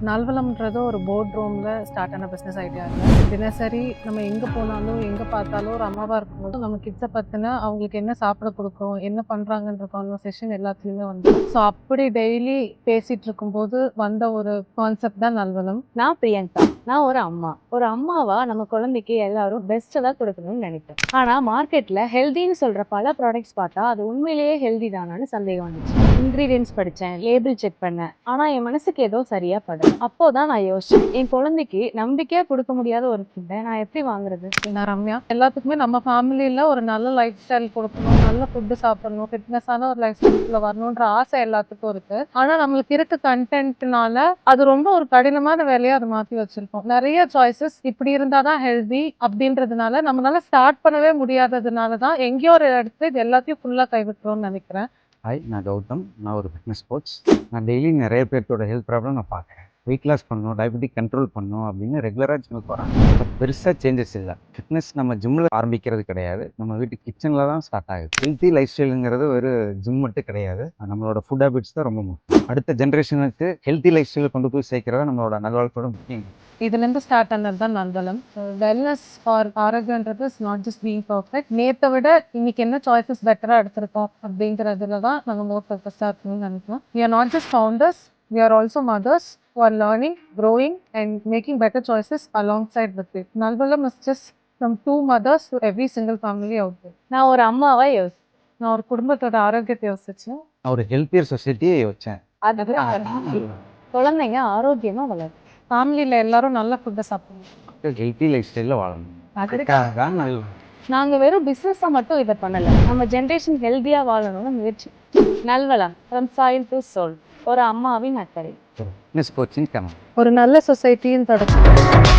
நல்வளம்ன்றது ஒரு போர்ட் ரூம்ல ஸ்டார்ட் ஆன பிசினஸ் ஐடியா இல்லை. தினசரி நம்ம எங்க போனாலும் எங்க பார்த்தாலும் ஒரு அம்மாவா இருக்கும்போது நம்ம கிட்ஸை பத்தின அவங்களுக்கு என்ன சாப்பிட கொடுக்குறோம், என்ன பண்றாங்கன்ற கான்வர்சேஷன் எல்லாத்துலயுமே வந்து ஸோ அப்படி டெய்லி பேசிட்டு இருக்கும்போது வந்த ஒரு கான்செப்ட் தான் நல்வளம். நான் பிரியங்கா. நான் ஒரு அம்மாவா நம்ம குழந்தைக்கு எல்லாரும் பெஸ்ட் தான் கொடுக்கணும்னு நினைப்பேன். ஆனா மார்க்கெட்ல ஹெல்தின்னு சொல்ற பல ப்ராடக்ட்ஸ் பார்த்தா அது உண்மையிலேயே ஹெல்தி தானான்னு சந்தேகம் வந்துச்சு. இன்கிரீடியன்ஸ் படிச்சேன், லேபிள் செக் பண்ணேன், ஆனா என் மனசுக்கு ஏதோ சரியா படல. அப்போதான் நான் யோசிச்சேன், என் குழந்தைக்கு நம்பிக்கையா கொடுக்க முடியாத ஒரு ஃபுட்டை நான் எப்படி வாங்குறது? நான் ரம்யா. எல்லாத்துக்குமே நம்ம ஃபேமிலியில ஒரு நல்ல லைஃப் ஸ்டைல் கொடுக்கணும், நல்ல ஃபுட்டு சாப்பிடணும், ஃபிட்னஸான ஒரு லைஃப் ஸ்டைல்ல வரணுன்ற ஆசை எல்லாத்துக்கும் இருக்கு. ஆனா நம்மளுக்கு இருக்க கண்டென்ட்னால அது ரொம்ப ஒரு கடினமான வேலையை அதை மாற்றி வச்சிருக்கோம். நிறைய சாய்ஸஸ் இப்படி இருந்தாதான் ஹெல்தி அப்படின்றதுனால நம்மளால ஸ்டார்ட் பண்ணவே முடியாததுனால தான் எங்கேயோ ஒரு இடத்துல இது எல்லாத்தையும் ஃபுல்லாக கைவிட்டுறோம்னு நினைக்கிறேன். ஹாய், நான் கௌதம். நான் ஒரு ஃபிட்னஸ் கோச். நான் டெய்லி நிறைய பேர்த்தோட ஹெல்த் ப்ராப்ளம் நான் பார்க்குறேன். வெயிட் லாஸ் பண்ணணும், டயபெட்டிக் கண்ட்ரோல் பண்ணணும் அப்படின்னு ரெகுலராக ஜிம்முக்கு போகிறாங்க. இப்போ பெருசாக சேஞ்சஸ் இல்லை. ஃபிட்னஸ் நம்ம ஜிம்மில் ஆரம்பிக்கிறது கிடையாது, நம்ம வீட்டு கிச்சனில் தான் ஸ்டார்ட் ஆகுது. ஹெல்த்தி லைஃப் ஸ்டைலுங்கிறது ஒரு ஜிம் மட்டும் கிடையாது, நம்மளோட ஃபுட் ஹேபிட்ஸ் தான் ரொம்ப முக்கியம். அடுத்த ஜென்ரேஷனுக்கு ஹெல்த்தி லைஃப் ஸ்டைலை கொண்டு போய் சேர்க்கிறத நம்மளோட நல்வாழ்வோட முக்கியம். இதுலேருந்து ஸ்டார்ட் ஆனது தான் நல்வளம். வெல்னஸ் ஆர் ஆரோக்கியன்றது is not just being perfect. நேற்றை விட இன்னைக்கு என்ன சாய்ஸஸ் பெட்டராக எடுத்திருக்கோம் அப்படிங்கிறதுல தான் நாங்கள் மோர் ஃபோக்கஸ்டாக இருக்கணும்னு நினைக்கிறோம். We are not just founders, we are also mothers who are learning, growing and making better choices alongside with it. Nalvalam is just from two mothers to every single family out there. நான் ஒரு அம்மாவா நான் ஒரு குடும்பத்தோட ஆரோக்கியத்தை யோசிச்சேன். நான் ஒரு ஹெல்த்தியர் சொசைட்டியை யோசித்தேன். அது குழந்தைங்க ஆரோக்கியமா வளரும். ஃபேமிலியில் எல்லாரும் நல்ல ஃபுட்டை சாப்பிடணும், ஹெல்த்தி லைஃப் ஸ்டைலில் வாழணும். அதுக்காக தான் நாங்க வெறும் பிசினஸா மட்டும் இதை பண்ணல, நம்ம ஜென்ரேஷன் ஹெல்தியா வாழணும்னு முயற்சி. நல்வளம் from soil to soul, ஒரு அம்மாவின் அக்கறை. ஃபிட்னஸ் கோச்சிங் கனவு. ஒரு நல்ல சொசைட்டின்னு தொடக்கம்.